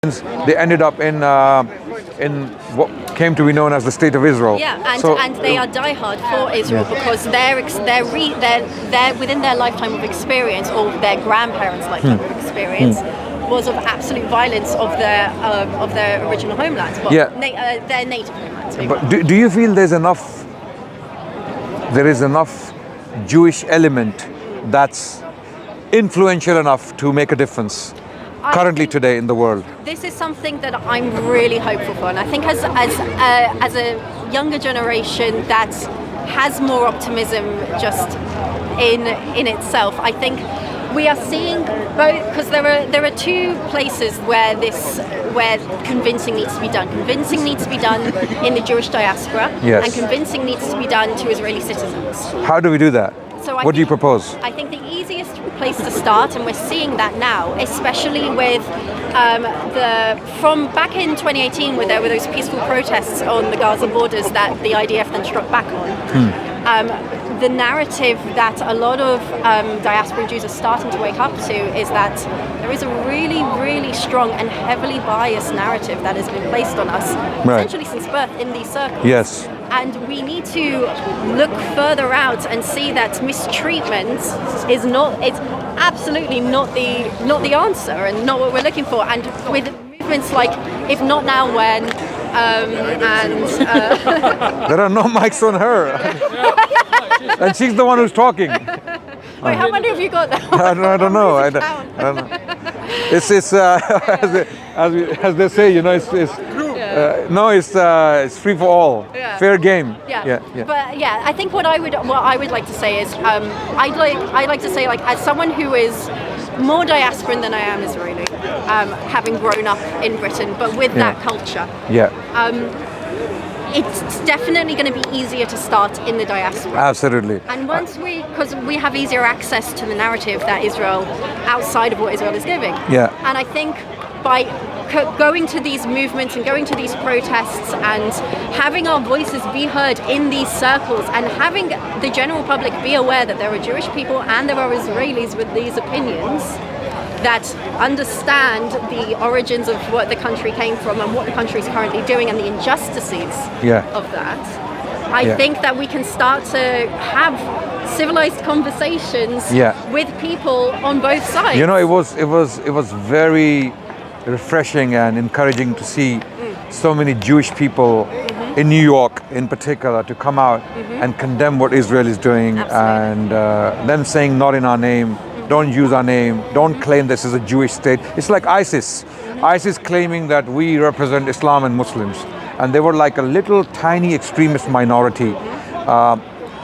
they ended up in what came to be known as the State of Israel. Yeah, and they are diehard for Israel because they're within their lifetime of experience, or their grandparents' lifetime of experience, was of absolute violence of their original homeland, their native homelands. But do you feel there is enough Jewish element that's influential enough to make a difference currently today in the world? This is something that I'm really hopeful for, and I think as a younger generation that has more optimism just in itself, I think we are seeing both, because there are two places where convincing needs to be done. Convincing needs to be done in the Jewish diaspora, yes, and convincing needs to be done to Israeli citizens. How do we do that? What do you propose? I think the easiest place to start, and we're seeing that now, especially with from back in 2018, where there were those peaceful protests on the Gaza borders that the IDF then struck back on. The narrative that a lot of diaspora Jews are starting to wake up to is that there is a really, really strong and heavily biased narrative that has been placed on us, essentially since birth, in these circles. Yes. And we need to look further out and see that mistreatment it's absolutely not the answer and not what we're looking for. And with movements like If Not Now When, there are no mics on her. And she's the one who's talking. Wait, how many have you got now? I don't know. I don't know. It's as they say, it's free for all, fair game. But I think what I would like to say is I'd like to say, like, as someone who is more diasporan than I am Israeli, having grown up in Britain, but with that culture. It's definitely going to be easier to start in the diaspora. Absolutely. And because we have easier access to the narrative that Israel, outside of what Israel is giving. And I think by going to these movements and going to these protests and having our voices be heard in these circles, and having the general public be aware that there are Jewish people and there are Israelis with these opinions that understand the origins of what the country came from and what the country is currently doing and the injustices of that, I think that we can start to have civilized conversations with people on both sides. It was very refreshing and encouraging to see so many Jewish people in New York in particular to come out and condemn what Israel is doing. Absolutely. And them saying not in our name, don't use our name, don't claim this is a Jewish state. It's like ISIS claiming that we represent Islam and Muslims, and they were like a little tiny extremist minority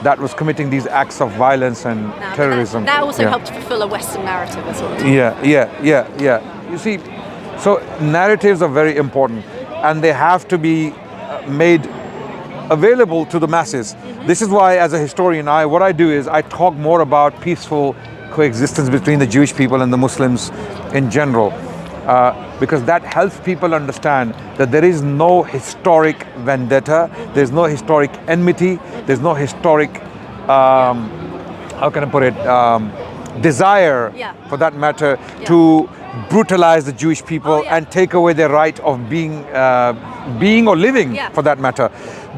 that was committing these acts of violence and terrorism. That also helped fulfill a Western narrative as well. You see, so narratives are very important, and they have to be made available to the masses. This is why, as a historian, what I do is I talk more about peaceful coexistence between the Jewish people and the Muslims in general, because that helps people understand that there is no historic vendetta, there's no historic enmity, there's no historic, how can I put it, desire, for that matter, to brutalize the Jewish people and take away their right of being or living, for that matter.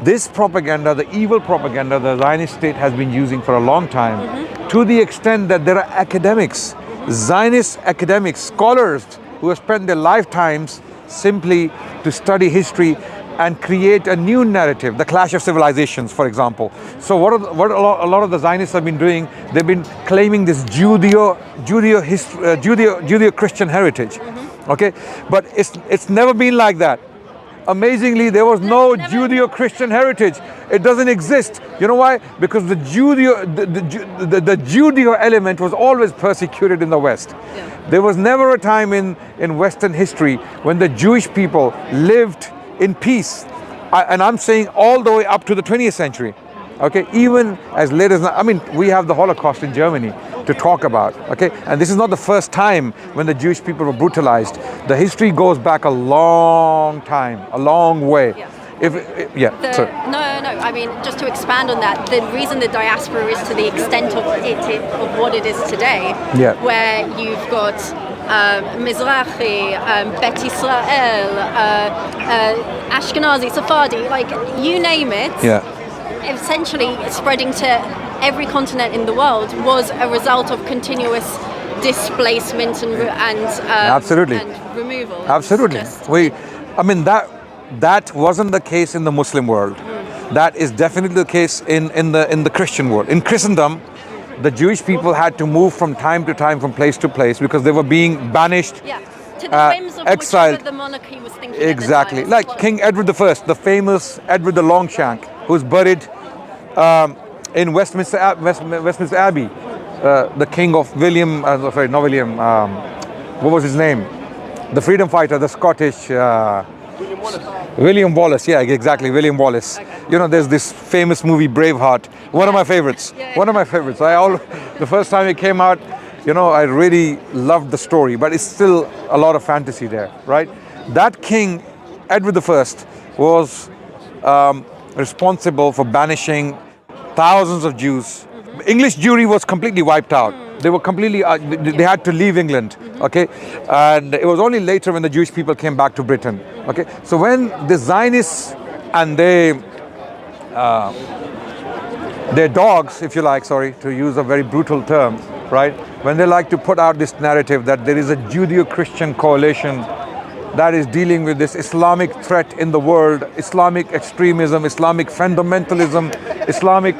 This propaganda, the evil propaganda, the Zionist state has been using for a long time, to the extent that there are academics, Zionist academics, scholars who have spent their lifetimes simply to study history and create a new narrative, the clash of civilizations, for example. So what a lot of the Zionists have been doing, they've been claiming this Judeo-Christian heritage, okay? But it's never been like that. Amazingly, there was no Judeo-Christian heritage. It doesn't exist. You know why? Because the Judeo element was always persecuted in the West. There was never a time in Western history when the Jewish people lived in peace. And I'm saying all the way up to the 20th century. Okay, even as late as, we have the Holocaust in Germany to talk about, okay? And this is not the first time when the Jewish people were brutalized. The history goes back a long time, a long way. No, I mean, just to expand on that, the reason the diaspora is to the extent of what it is today, where you've got Mizrahi, Bet Israel, Ashkenazi, Sephardi, like you name it. Yeah. Essentially spreading to every continent in the world was a result of continuous displacement and absolutely. And removal. Absolutely. That wasn't the case in the Muslim world. That is definitely the case in the Christian world. In Christendom, the Jewish people had to move from time to time, from place to place, because they were being banished, yeah, to the whims of exiled. The monarchy was thinking. Exactly, like King Edward I, the famous Edward the Longshank, who's buried in Westminster Abbey. The king of William, not William. What was his name? The freedom fighter, the Scottish. William Wallace, yeah, exactly, William Wallace. Okay. You know, there's this famous movie, Braveheart. One of my favorites. One of my favorites. The first time it came out, you know, I really loved the story, but it's still a lot of fantasy there, right? That king, Edward I, was responsible for banishing thousands of Jews. English Jewry was completely wiped out. They were completely, they had to leave England, okay? And it was only later when the Jewish people came back to Britain, okay? So when the Zionists and their dogs, if you like, sorry, to use a very brutal term, right? When they like to put out this narrative that there is a Judeo-Christian coalition that is dealing with this Islamic threat in the world, Islamic extremism, Islamic fundamentalism, Islamic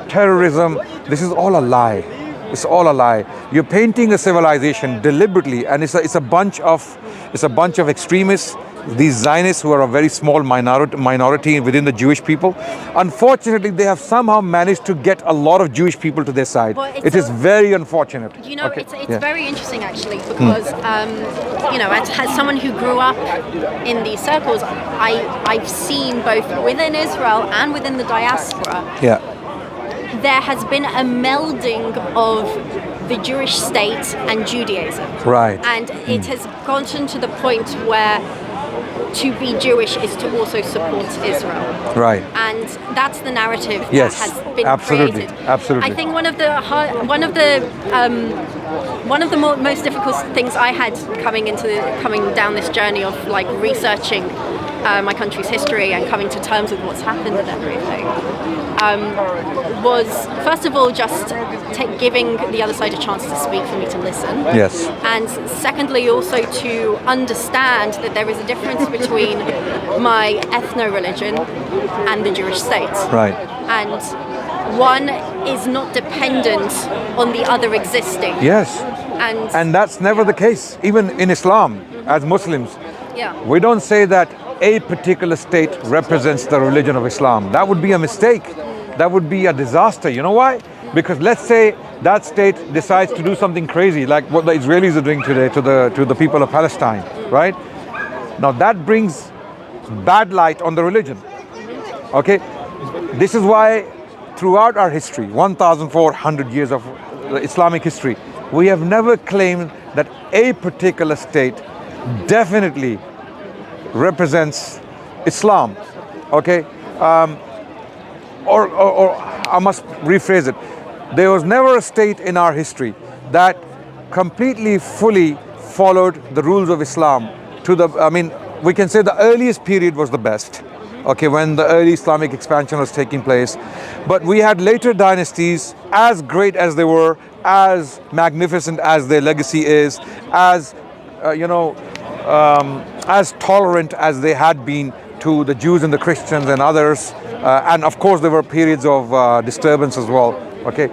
terrorism, this is all a lie. It's all a lie. You're painting a civilization deliberately, and it's a bunch of extremists, these Zionists, who are a very small minority within the Jewish people. Unfortunately, they have somehow managed to get a lot of Jewish people to their side. It is very unfortunate. You know, okay. It's very interesting actually, because you know, as someone who grew up in these circles, I've seen both within Israel and within the diaspora. Yeah. There has been a melding of the Jewish state and Judaism. Right. And it has gotten to the point where to be Jewish is to also support Israel. Right. And that's the narrative yes, that has been absolutely, created. Absolutely. I think one of the most difficult things I had coming down this journey of like researching my country's history and coming to terms with what's happened and everything, was first of all just giving the other side a chance to speak, for me to listen. Yes. And secondly, also to understand that there is a difference between my ethno-religion and the Jewish state. Right. And one is not dependent on the other existing. Yes. And that's never the case, even in Islam, as Muslims. Yeah. We don't say that a particular state represents the religion of Islam. That would be a mistake. That would be a disaster. You know why? Because let's say that state decides to do something crazy, like what the Israelis are doing today to the people of Palestine, right? Now that brings bad light on the religion. Okay? This is why throughout our history, 1,400 years of Islamic history, we have never claimed that a particular state definitely represents Islam, okay? Or I must rephrase it. There was never a state in our history that completely, fully followed the rules of Islam we can say the earliest period was the best, okay, when the early Islamic expansion was taking place. But we had later dynasties, as great as they were, as magnificent as their legacy is, as as tolerant as they had been to the Jews and the Christians and others, and of course there were periods of disturbance as well. Okay,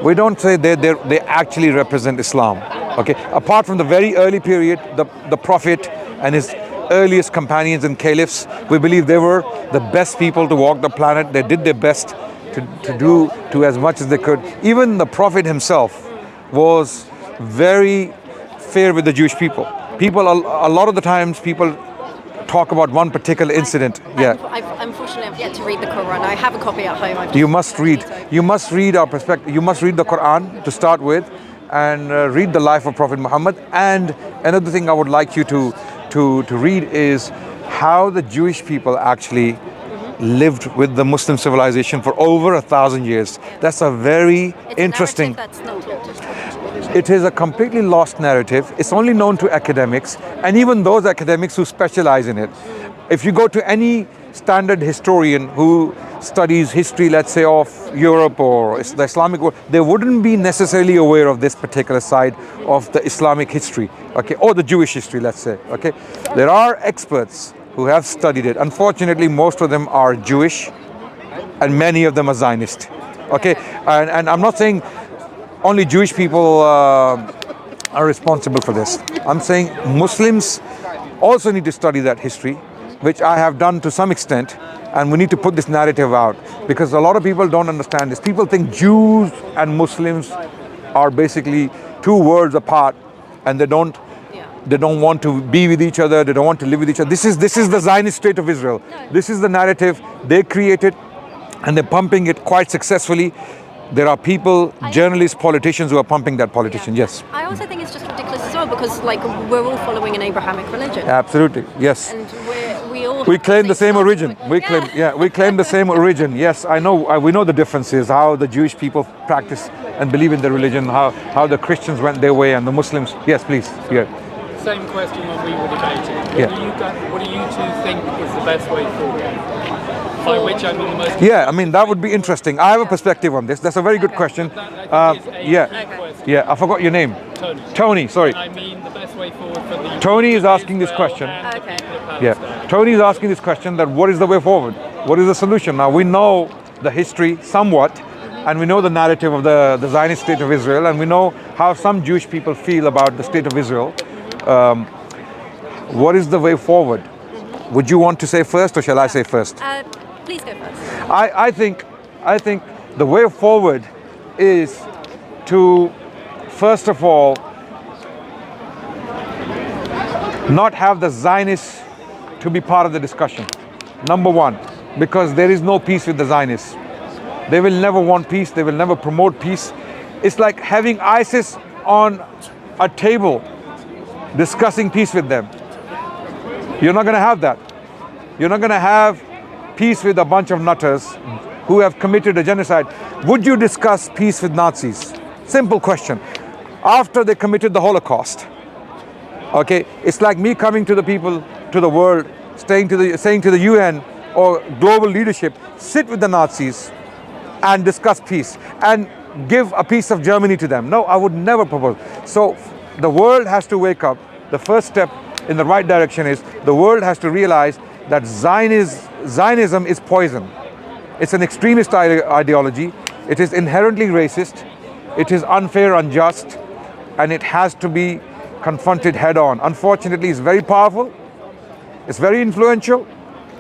we don't say they actually represent Islam. Okay, apart from the very early period, the Prophet and his earliest companions and caliphs, we believe they were the best people to walk the planet. They did their best to do as much as they could. Even the Prophet himself was very fair with the Jewish people. People, a lot of the times, people talk about one particular incident. Unfortunately, I've yet to read the Quran. I have a copy at home. You must read. You must read our perspective. You must read the Quran to start with, and read the life of Prophet Muhammad. And another thing I would like you to read is how the Jewish people actually lived with the Muslim civilization for over 1,000 years. That's a very interesting. That's not taught. It is a completely lost narrative. It's only known to academics, and even those academics who specialize in it. If you go to any standard historian who studies history, let's say, of Europe or the Islamic world, they wouldn't be necessarily aware of this particular side of the Islamic history, okay, or the Jewish history, let's say, okay. There are experts who have studied it. Unfortunately, most of them are Jewish, and many of them are Zionist, okay. And I'm not saying only Jewish people are responsible for this. I'm saying Muslims also need to study that history, which I have done to some extent, and we need to put this narrative out, because a lot of people don't understand this. People think Jews and Muslims are basically two worlds apart, and they don't want to be with each other, they don't want to live with each other. This is the Zionist state of Israel. This is the narrative they created, and they're pumping it quite successfully. There are people, journalists, politicians who are pumping that politician, yes. I also think it's just ridiculous as well, because like we're all following an Abrahamic religion. Absolutely, yes. And we claim the same origin. We claim the same origin. Yes, I know. We know the differences. How the Jewish people practice and believe in their religion. How the Christians went their way and the Muslims. Yes, please. Yeah. Same question when we were debating. What do you two think is the best way forward? By which I mean the most. Yeah, I mean that would be interesting. I have a perspective on this. That's a very good question. I forgot your name. Tony. Sorry. I mean the best way forward for the. Tony is asking this question. Tony is asking this question, that what is the way forward? What is the solution? Now we know the history somewhat, and we know the narrative of the Zionist state of Israel, and we know how some Jewish people feel about the state of Israel. What is the way forward? Would you want to say first, or shall I say first? Please go first. I think the way forward is to, first of all, not have the Zionists to be part of the discussion. Number one, because there is no peace with the Zionists. They will never want peace. They will never promote peace. It's like having ISIS on a table discussing peace with them. You're not going to have that. You're not going to have peace with a bunch of nutters who have committed a genocide. Would you discuss peace with Nazis? Simple question. After they committed the Holocaust, okay, it's like me coming to the people, to the world, saying to the UN or global leadership, sit with the Nazis and discuss peace and give a piece of Germany to them. No, I would never propose. So the world has to wake up. The first step in the right direction is the world has to realize that Zionism is poison. It's an extremist ideology. It is inherently racist. It is unfair, unjust, and it has to be confronted head on. Unfortunately, it's very powerful. It's very influential.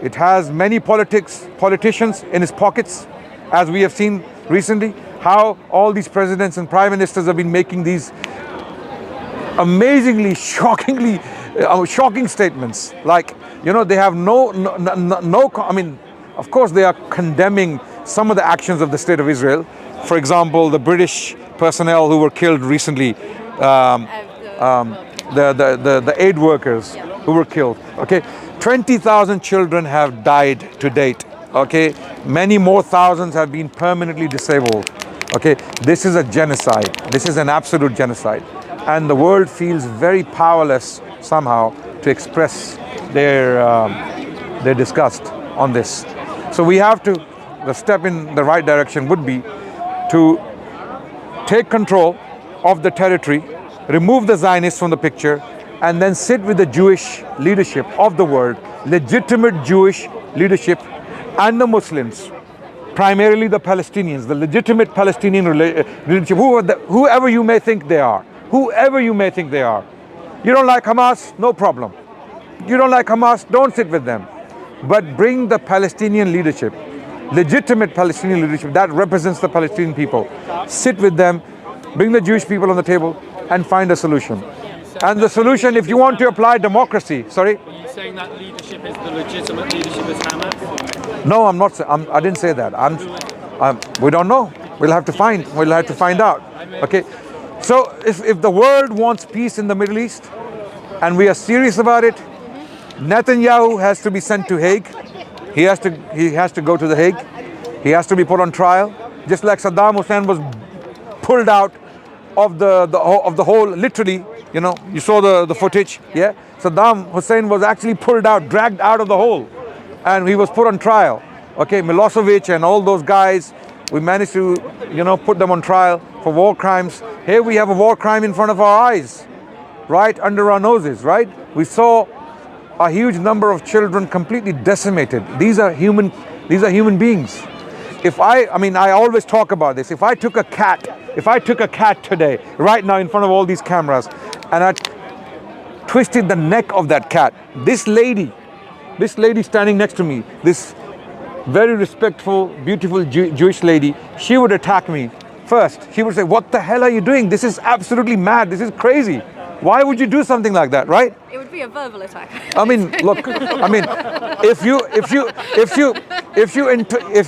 It has many politicians in its pockets, as we have seen recently, how all these presidents and prime ministers have been making these amazingly, shocking statements. Like, you know, they have I mean, of course they are condemning some of the actions of the state of Israel. For example, the British personnel who were killed recently, the aid workers who were killed, okay? 20,000 children have died to date, okay? Many more thousands have been permanently disabled, okay? This is a genocide. This is an absolute genocide. And the world feels very powerless somehow to express their disgust on this. So we have to, the step in the right direction would be to take control of the territory, remove the Zionists from the picture, and then sit with the Jewish leadership of the world, legitimate Jewish leadership, and the Muslims, primarily the Palestinians, the legitimate Palestinian leadership, whoever you may think they are. Whoever you may think they are. You don't like Hamas? No problem. You don't like Hamas? Don't sit with them. But bring the Palestinian leadership, legitimate Palestinian leadership that represents the Palestinian people. Sit with them, bring the Jewish people on the table, and find a solution. And the solution, if you want to apply democracy, sorry? Are you saying that leadership is the legitimate leadership as Hamas? No, I'm not. I didn't say that. We don't know. We'll have to find out. Okay. So if the world wants peace in the Middle East, and we are serious about it, Netanyahu has to be sent to Hague. He has to go to the Hague. He has to be put on trial, just like Saddam Hussein was pulled out of the whole, literally, you know, you saw the footage, yeah? Saddam Hussein was actually pulled out, dragged out of the hole, and he was put on trial. Okay, Milosevic and all those guys, we managed to, you know, put them on trial for war crimes. Here we have a war crime in front of our eyes, right under our noses, right? We saw a huge number of children completely decimated. These are human beings. I mean, I always talk about this. If I took a cat today, right now in front of all these cameras, and I twisted the neck of that cat, this lady standing next to me, this very respectful, beautiful Jewish lady, she would attack me first. She would say, "What the hell are you doing? This is absolutely mad. This is crazy. Why would you do something like that?" Right? It would be a verbal attack. I mean, look. I mean, if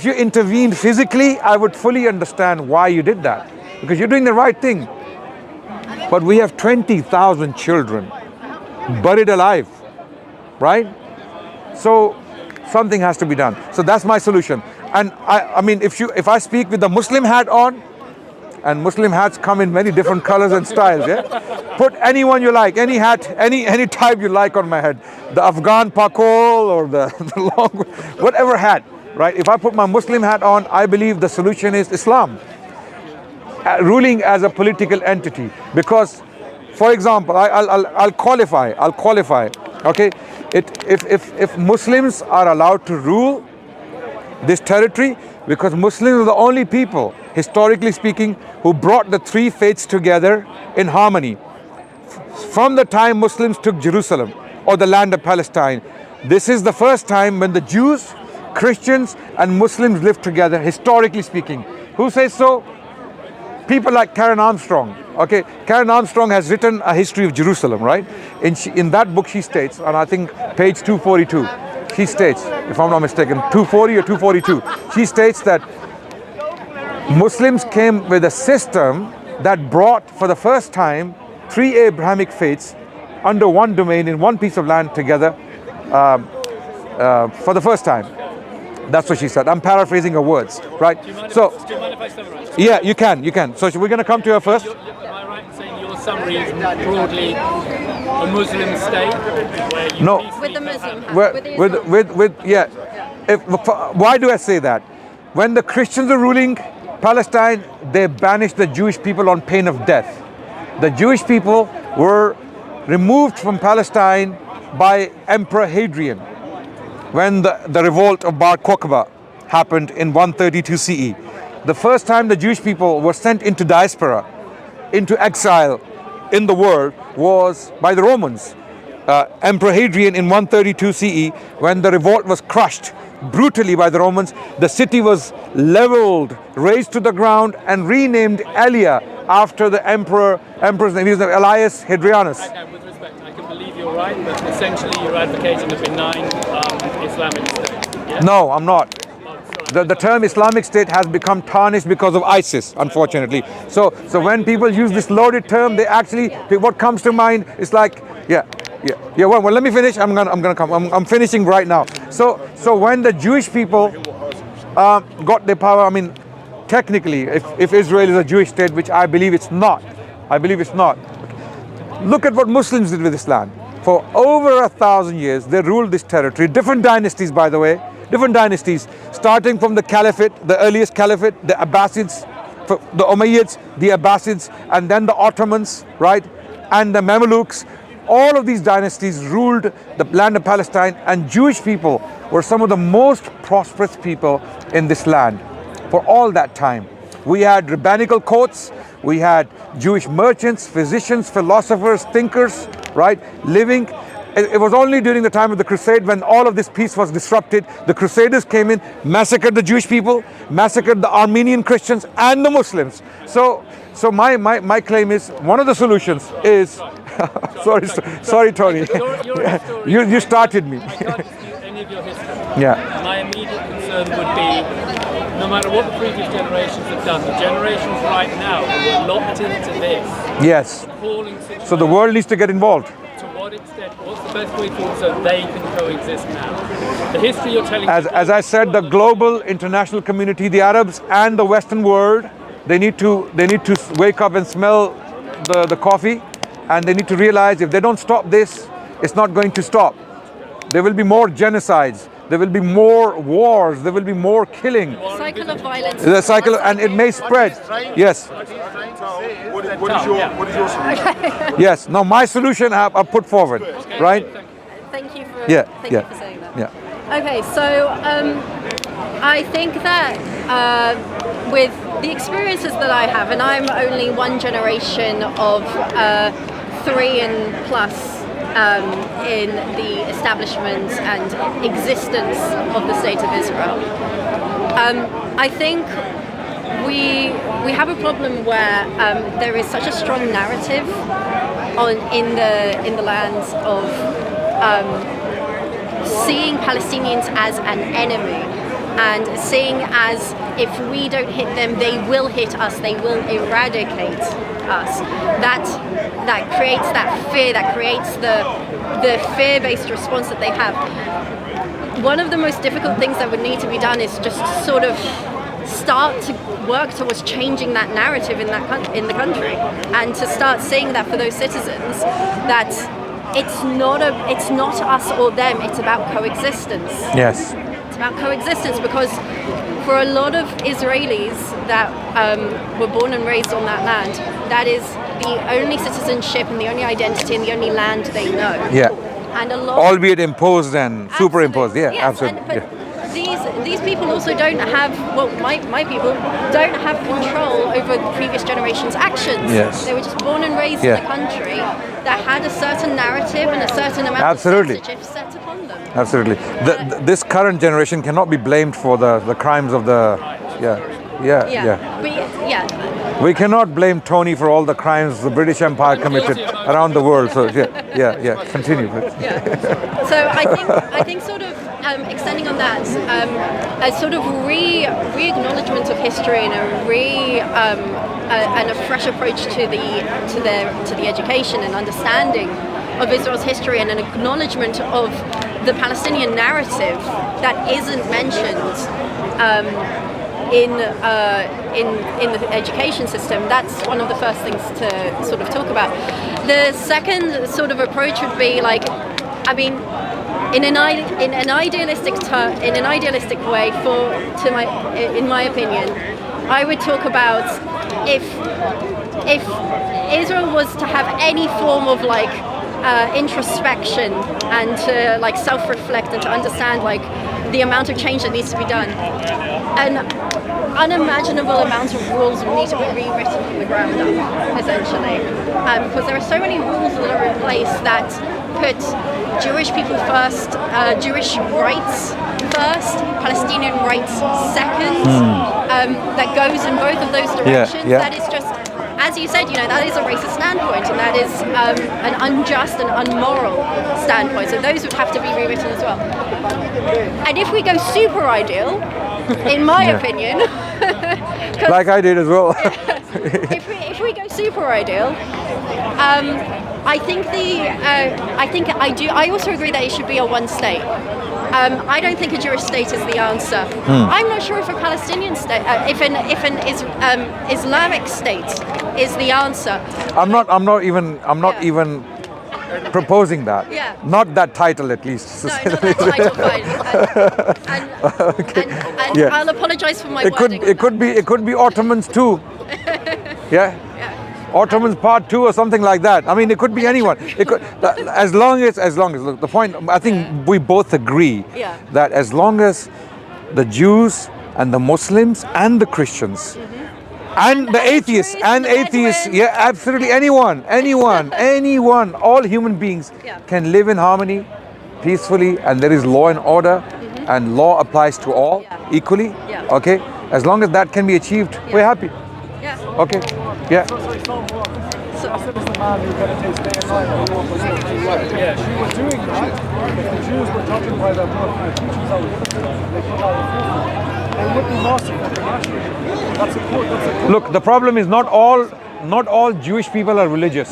you intervened physically, I would fully understand why you did that, because you're doing the right thing. But we have 20,000 children buried alive, right? So something has to be done. So that's my solution. And I mean, if I speak with the Muslim hat on, and Muslim hats come in many different colors and styles, yeah? Put anyone you like, any hat, any type you like on my head. The Afghan pakol or the long, whatever hat, right? If I put my Muslim hat on, I believe the solution is Islam. Ruling as a political entity. Because, for example, I'll qualify, okay? If Muslims are allowed to rule this territory, because Muslims are the only people, historically speaking, who brought the three faiths together in harmony. From the time Muslims took Jerusalem or the land of Palestine, this is the first time when the Jews, Christians, and Muslims lived together, historically speaking. Who says so? People like Karen Armstrong. Okay, Karen Armstrong has written a history of Jerusalem, right? In that book she states, and I think page 242, she states, if I'm not mistaken, 240 or 242, she states that Muslims came with a system that brought, for the first time, three Abrahamic faiths under one domain in one piece of land together for the first time. That's what she said. I'm paraphrasing her words, right? Do you mind if I summarize? Yeah, you can. So we're going to come to her first. Am I right in saying your summary is broadly a Muslim state? Where you with the Muslim, why do I say that? When the Christians are ruling Palestine, they banished the Jewish people on pain of death. The Jewish people were removed from Palestine by Emperor Hadrian when the revolt of Bar Kokhba happened in 132 CE. The first time the Jewish people were sent into diaspora, into exile in the world, was by the Romans. Emperor Hadrian in 132 CE, when the revolt was crushed brutally by the Romans, the city was leveled, razed to the ground, and renamed Elia after the emperor's name. He was Elias Hadrianus. With respect, I can believe you're right, but essentially you're advocating a benign Islamic state. Yeah? No, I'm not. The term Islamic State has become tarnished because of ISIS, unfortunately. So when people use this loaded term, they actually, what comes to mind is like, well, let me finish. I'm gonna come. I'm finishing right now. So when the Jewish people got their power, I mean, technically, if Israel is a Jewish state, which I believe it's not, look at what Muslims did with this land. For over 1,000 years, they ruled this territory. Different dynasties, by the way, starting from the Caliphate, the earliest Caliphate, the Abbasids, the Umayyads, the Abbasids, and then the Ottomans, right, and the Mamelukes. All of these dynasties ruled the land of Palestine, and Jewish people were some of the most prosperous people in this land for all that time. We had rabbinical courts, we had Jewish merchants, physicians, philosophers, thinkers, right, living. It was only during the time of the Crusade when all of this peace was disrupted. The Crusaders came in, massacred the Jewish people, massacred the Armenian Christians and the Muslims. So my claim is, one of the solutions is, sorry, Tony, you started me. I can't dispute any of your history. Yeah. My immediate concern would be, no matter what the previous generations have done, the generations right now who are locked into this. Yes. Appalling situation. So the world needs to get involved. To what extent? What's the best way forward so they can coexist now? The history you're telling. As I said, the global international community, the Arabs and the Western world, They need to wake up and smell the coffee, and they need to realize if they don't stop this, it's not going to stop. There will be more genocides. There will be more wars. There will be more killing. Cycle of violence. The cycle, and it may spread. Yes. What is your solution? Yes. Now my solution I put forward, right? Thank you for Yeah. thank you for saying that. Yeah. Okay, so I think that with the experiences that I have, and I'm only one generation of 3 and plus in the establishment and existence of the State of Israel. I think we have a problem where there is such a strong narrative in the lands of seeing Palestinians as an enemy and seeing as if we don't hit them, they will hit us, they will eradicate us. That creates that fear, that creates the fear-based response that they have. One of the most difficult things that would need to be done is just sort of start to work towards changing that narrative in the country, and to start saying that for those citizens that it's not us or them, it's about coexistence. Yes. It's about coexistence, because for a lot of Israelis that were born and raised on that land, that is the only citizenship and the only identity and the only land they know. Yeah. And a lot, Albeit imposed and superimposed. Yeah, yes, absolutely. But Yeah. these people also don't have, well, my people don't have control over the previous generation's actions. Yes. They were just born and raised in a country that had a certain narrative and a certain amount Absolutely. of censorship set upon them. Absolutely. This current generation cannot be blamed for the crimes of the. We cannot blame Tony for all the crimes the British Empire committed around the world. So continue. So I think sort of extending on that, a sort of re-acknowledgement of history and a fresh approach to the education and understanding of Israel's history, and an acknowledgement of the Palestinian narrative that isn't mentioned in the education system. That's one of the first things to sort of talk about. The second sort of approach would be like, I mean, in an idealistic way, in my opinion, I would talk about if Israel was to have any form of like introspection and to like self-reflect and to understand like the amount of change that needs to be done, an unimaginable amount of rules will need to be rewritten from the ground up, essentially, because there are so many rules that are in place that put Jewish people first, Jewish rights first, Palestinian rights second, that goes in both of those directions. That is just, as you said, that is a racist standpoint, and that is an unjust and unmoral standpoint. So those would have to be rewritten as well. And if we go super ideal, in my opinion, like I did as well. if we go super ideal, I also agree that it should be a one state. I don't think a Jewish state is the answer. I'm not sure if a Palestinian state, if an Islamic state is the answer. I'm not even proposing that. Yeah. Not that title, at least. No, not that title, fine. And I'll apologize for my wording. It could be Ottomans too. Yeah. Ottomans Part 2 or something like that. I mean, it could be anyone. It could, as long as look, the point, I think we both agree that as long as the Jews and the Muslims and the Christians and the atheists, absolutely anyone, all human beings can live in harmony, peacefully, and there is law and order, and law applies to all equally. Okay, as long as that can be achieved, we're happy. Okay. Yeah. I said as the man who meditates day and night on the Lord was she was doing that. If the Jews were judging by their blood and the teachings that were given to them, they put out the forefront, they would be massive internationally. That's important. Look, the problem is not all Jewish people are religious.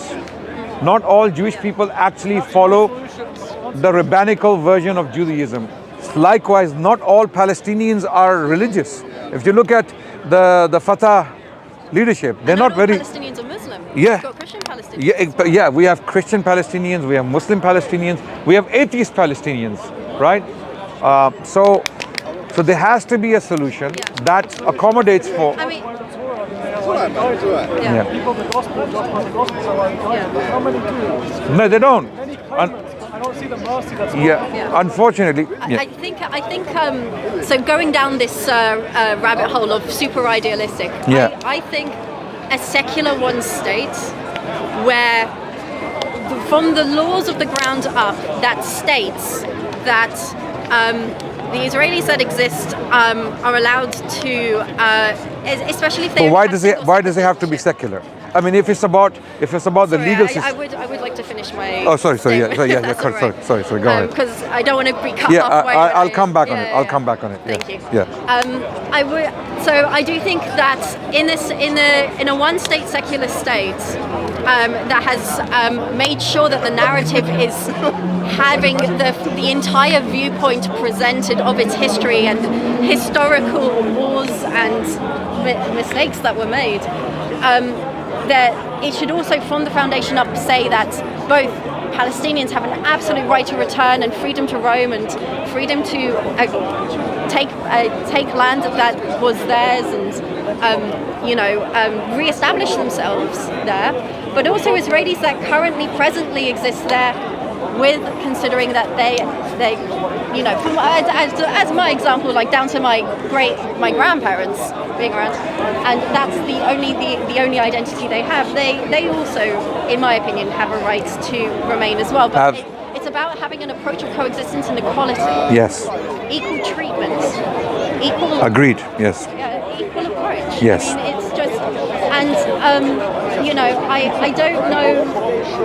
Not all Jewish people actually follow the rabbinical version of Judaism. Likewise, not all Palestinians are religious. If you look at the Fatah leadership. They're not not very. Palestinians are Muslim. Yeah. We've got Christian Palestinians. Yeah, we have Christian Palestinians, we have Muslim Palestinians, we have atheist Palestinians, right? So there has to be a solution that accommodates for. I mean, Yeah. People, the gospel, the gospel, so how many do? No, they don't. Many claim it. I don't see the mercy that's Yeah, unfortunately. I think so going down this rabbit hole of super idealistic, I think a secular one state where from the laws of the ground up that states that the Israelis that exist are allowed to, especially if they. But why does it have to be secular? I mean, if it's about the legal system. I would like to finish my. Oh, sorry. Sorry. Go ahead. Because I don't want to be cut Yeah, off. I'll come back on it. I'll come back on it. Thank you. Yeah. I would. So I do think that in a one-state secular state that has made sure that the narrative is having the entire viewpoint presented of its history and historical wars and mistakes that were made. That it should also, from the foundation up, say that both Palestinians have an absolute right to return and freedom to roam and freedom to take land that was theirs and re-establish themselves there. But also Israelis that currently, presently exist there, with considering that they as my example, like down to my grandparents being around, and that's the only identity they have. They also, in my opinion, have a right to remain as well. But it's about having an approach of coexistence and equality. Yes. Equal treatment. Equal. Agreed. Yes. Equal approach. Yes. I mean, it's just, and I don't know.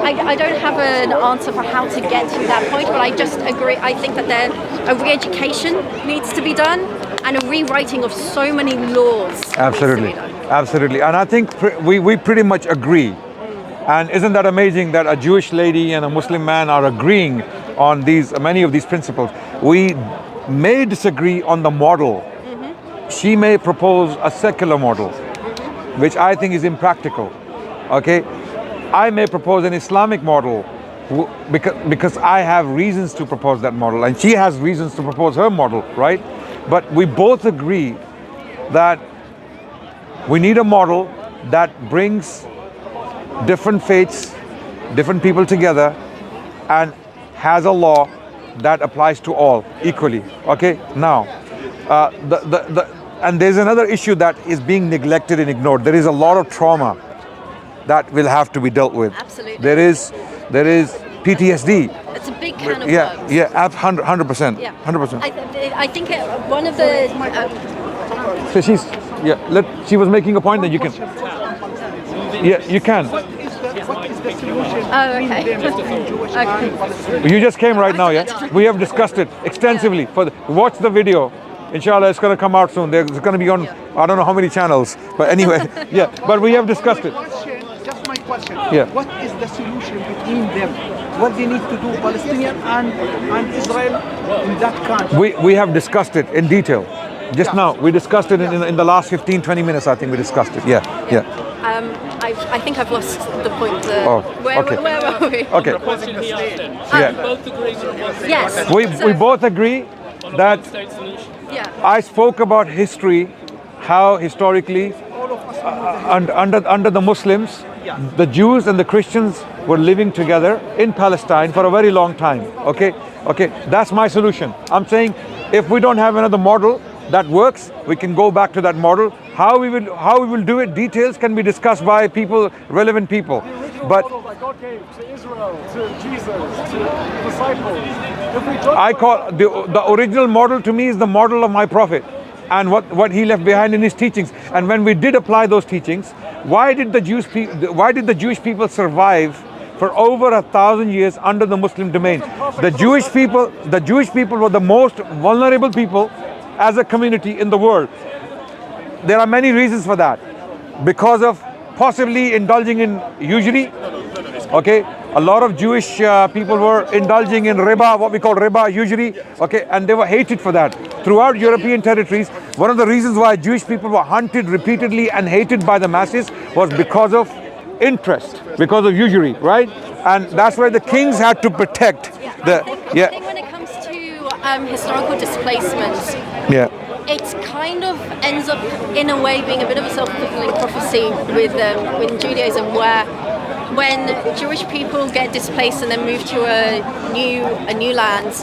I don't have an answer for how to get to that point, but I just agree. I think that a re-education needs to be done, and a rewriting of so many laws. Absolutely, absolutely. And I think we pretty much agree. And isn't that amazing that a Jewish lady and a Muslim man are agreeing on many of these principles? We may disagree on the model. Mm-hmm. She may propose a secular model, which I think is impractical. Okay, I may propose an Islamic model because I have reasons to propose that model, and she has reasons to propose her model, right? But we both agree that we need a model that brings different faiths, different people together, and has a law that applies to all equally. Okay, now and there's another issue that is being neglected and ignored. There is a lot of trauma that will have to be dealt with. Absolutely. There is PTSD. It's a big can of worms. Yeah, 100%. Yeah. 100%. I think one of the. So she was making a point that you can. Yeah, you can. What is the solution? Oh, okay. You just came right now, yeah? We have discussed it extensively. Watch the video. Inshallah, it's going to come out soon. It's going to be on, I don't know how many channels. But anyway, yeah. But we have discussed it. Just my question. Yeah. What is the solution between them? What they need to do, Palestinian and Israel in that country? We have discussed it in detail. Just now, we discussed it in the last 15-20 minutes, I think we discussed it. Yeah. I think I've lost the point. Where were we? Okay. The question he asked him. Yeah. We both agree with one Yes. We both agree on a that one-state solution. Yeah. I spoke about history, how historically under the Muslims, the Jews and the Christians were living together in Palestine for a very long time. Okay, that's my solution. I'm saying if we don't have another model that works, we can go back to that model. How we will do it, details can be discussed by relevant people. But Like God gave to Israel, to Jesus, to disciples. I call the original model to me is the model of my prophet and what he left behind in his teachings. And when we did apply those teachings, why did the Jewish people survive for over 1,000 years under the Muslim domain? The Jewish people were the most vulnerable people as a community in the world. There are many reasons for that. Because of possibly indulging in usury, okay, A lot of Jewish people were indulging in riba, what we call riba usually, okay, and they were hated for that. Throughout European territories, one of the reasons why Jewish people were hunted repeatedly and hated by the masses was because of interest, because of usury, right? And that's why the kings had to protect the... I think when it comes to historical displacements, it kind of ends up, in a way, being a bit of a self-fulfilling prophecy with Judaism, where when Jewish people get displaced and then move to a new land,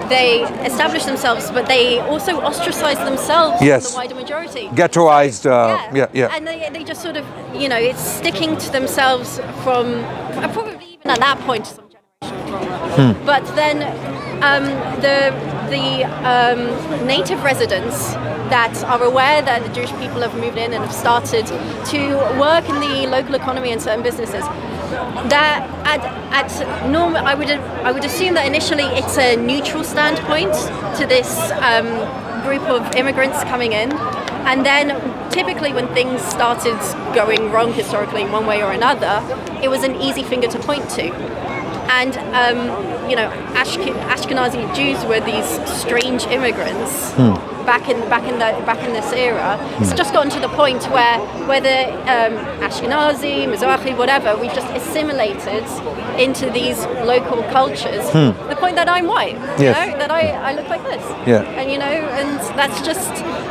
they establish themselves, but they also ostracize themselves from the wider majority. Ghettoized, And they just sort of, it's sticking to themselves from, probably even at that point, some generation. But then the native residents that are aware that the Jewish people have moved in and have started to work in the local economy and certain businesses, that I would assume that initially it's a neutral standpoint to this group of immigrants coming in, and then typically when things started going wrong historically in one way or another, it was an easy finger to point to. And Ashkenazi Jews were these strange immigrants back in this era. It's just gotten to the point where whether Ashkenazi, Mizrahi, whatever, we've just assimilated into these local cultures. The point that I'm white, that I look like this, and that's just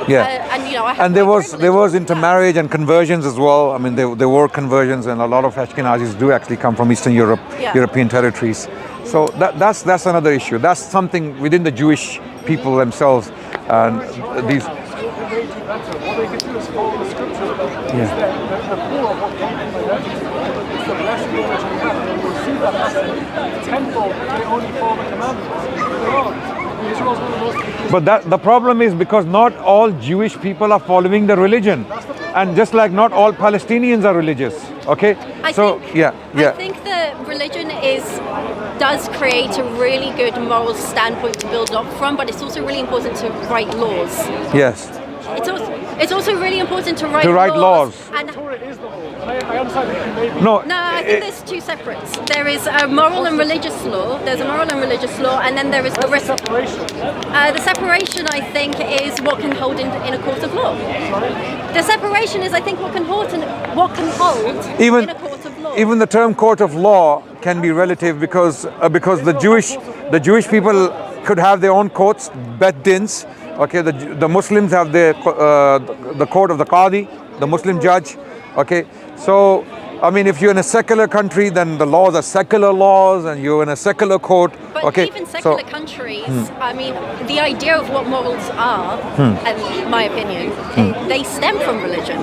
I have and there was intermarriage and conversions as well. I mean, there were conversions, and a lot of Ashkenazis do actually come from Eastern Europe, European territories. So that's another issue. That's something within the Jewish people themselves, and these. What they can do is follow the scripture. The core of what comes from it's the blessing which we have. And we'll see that as tenfold. They only follow the commandments. They're wrong. Israel's one of those. But the problem is because not all Jewish people are following the religion, and just like not all Palestinians are religious. Okay, I think the religion does create a really good moral standpoint to build up from, but it's also really important to write laws. Yes. It's also really important to write laws. And I understand that you may be. No, I think there's two separates. There is a moral and religious law. There's a moral and religious law, and then there is the separation. The separation, I think, is what can hold in a court of law. The separation is, I think, what can hold in a court of law. Even the term court of law can be relative because the Jewish people could have their own courts, bet dins. Okay, the Muslims have the court of the Qadi, the Muslim judge. Okay, so I mean, if you're in a secular country, then the laws are secular laws, and you're in a secular court. But even secular countries, I mean, the idea of what morals are, in my opinion, they stem from religion.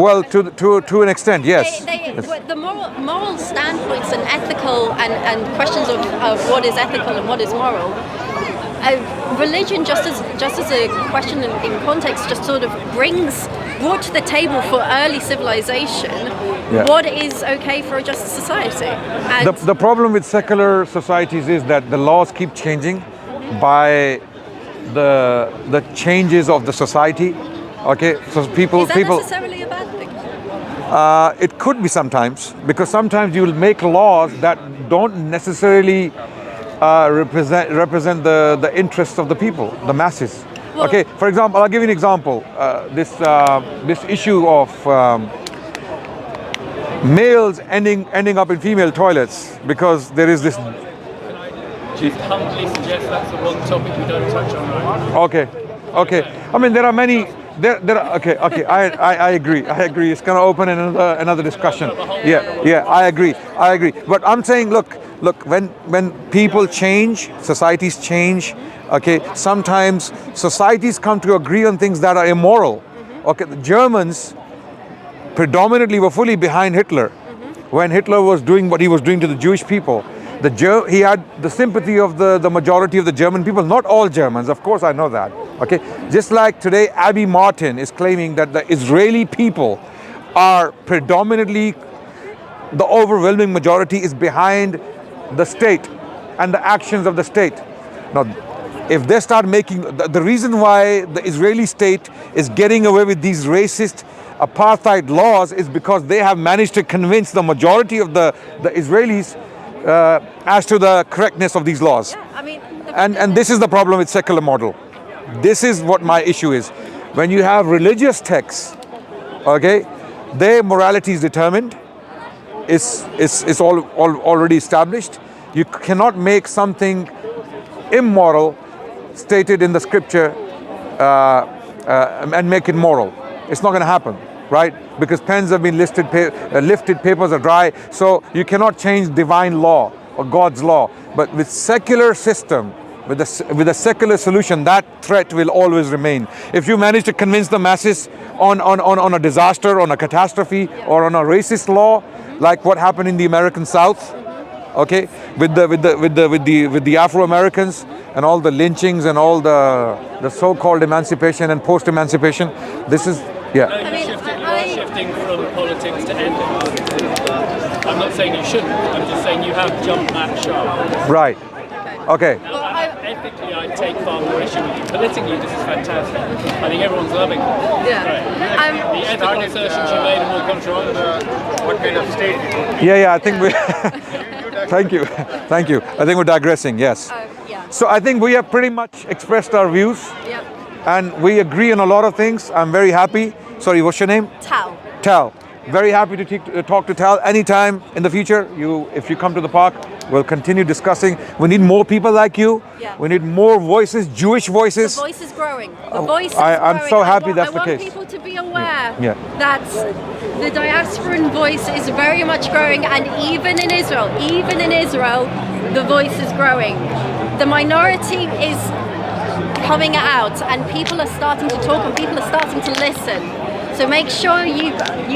Well, to an extent, yes. The moral standpoints and ethical and questions of what is ethical and what is moral. Religion, just as a question in context, just sort of brought to the table for early civilization what is okay for a just society. And the problem with secular societies is that the laws keep changing by the changes of the society. Okay, so is that necessarily a bad thing? It could be sometimes, because sometimes you will make laws that don't necessarily represent the interests of the people, the masses. Well, okay, for example, I'll give you an example. This issue of males ending up in female toilets because there is this. Just humbly suggest that's the one topic we don't touch on right now. Okay. I mean, there are many. Okay. I agree. It's going to open another discussion. Yeah. I agree. But I'm saying, look. When people change, societies change. Okay. Sometimes societies come to agree on things that are immoral. Okay. The Germans predominantly were fully behind Hitler when Hitler was doing what he was doing to the Jewish people. He had the sympathy of the majority of the German people, not all Germans, of course I know that. Okay, just like today Abby Martin is claiming that the Israeli people are predominantly, the overwhelming majority is behind the state and the actions of the state. Now, if they start making, the reason why the Israeli state is getting away with these racist apartheid laws is because they have managed to convince the majority of the Israelis as to the correctness of these laws. Yeah, I mean, And this is the problem with secular model. This is what my issue is. When you have religious texts, okay, their morality is determined, is already established. You cannot make something immoral stated in the scripture and make it moral. It's not going to happen, right? Because pens have been lifted, papers are dry. So you cannot change divine law or God's law. But with secular system, with a secular solution, that threat will always remain. If you manage to convince the masses on a disaster, on a catastrophe, or on a racist law, like what happened in the American South, okay, with the Afro-Americans and all the lynchings and all the so-called emancipation and post-emancipation, this is shifting from politics to ethics. I'm not saying you shouldn't. I'm just saying you have jumped that sharp. Right. Okay. Ethically, I take far more issue with you. Politically, this is fantastic. I think everyone's loving it. Yeah. The ethical assertions you made are more controversial. What kind of state? Yeah, I think we... Thank you. I think we're digressing, yes. Yeah. So I think we have pretty much expressed our views. Yep. And we agree on a lot of things. I'm very happy. Sorry, what's your name? Tal. Very happy to talk to Tal anytime in the future. If you come to the park, we'll continue discussing. We need more people like you. Yeah. We need more voices, Jewish voices. The voice is growing. The voice is growing. I'm so happy that's the case. I want people to be aware that the diasporan voice is very much growing, and even in Israel, the voice is growing. The minority is coming out, and people are starting to talk, and people are starting to listen. So make sure you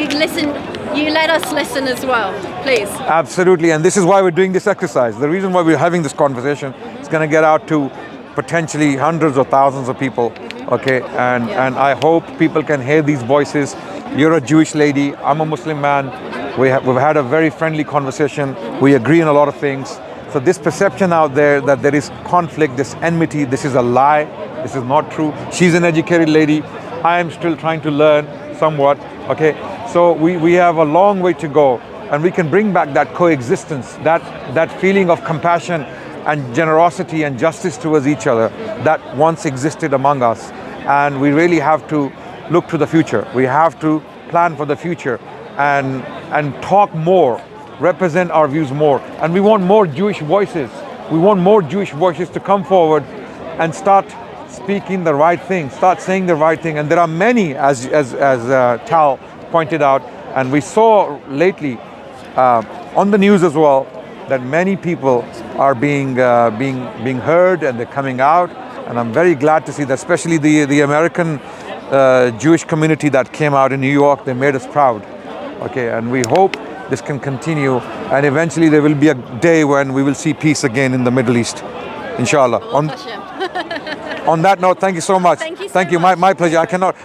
listen, you let us listen as well, please. Absolutely, and this is why we're doing this exercise. The reason why we're having this conversation is going to get out to potentially hundreds or thousands of people, okay? And I hope people can hear these voices. You're a Jewish lady, I'm a Muslim man. We've had a very friendly conversation. We agree on a lot of things. So this perception out there that there is conflict, this enmity, this is a lie. This is not true. She's an educated lady. I am still trying to learn somewhat, okay? So we have a long way to go, and we can bring back that coexistence, that feeling of compassion and generosity and justice towards each other that once existed among us. And we really have to look to the future. We have to plan for the future and talk more, represent our views more. And we want more Jewish voices. We want more Jewish voices to come forward and start speaking the right thing, start saying the right thing. And there are many, as Tal pointed out, and we saw lately on the news as well, that many people are being heard, and they're coming out. And I'm very glad to see that, especially the American Jewish community that came out in New York. They made us proud. Okay, and we hope this can continue, and eventually there will be a day when we will see peace again in the Middle East, inshallah. On that note, thank you so much. Thank you. My pleasure. I cannot.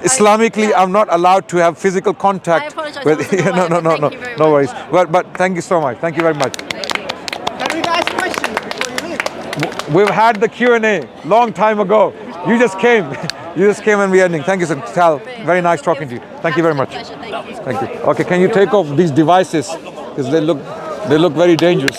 Islamically, I'm not allowed to have physical contact. I apologize. No, no worries. But thank you so much. Thank you very much. Can we ask questions before you leave? We've had the Q&A long time ago. You just came. And we're ending. Thank you, Sir Tal. Very nice talking to you. Thank you very much. Thank you. Thank you. Okay, can you take off these devices because they look very dangerous.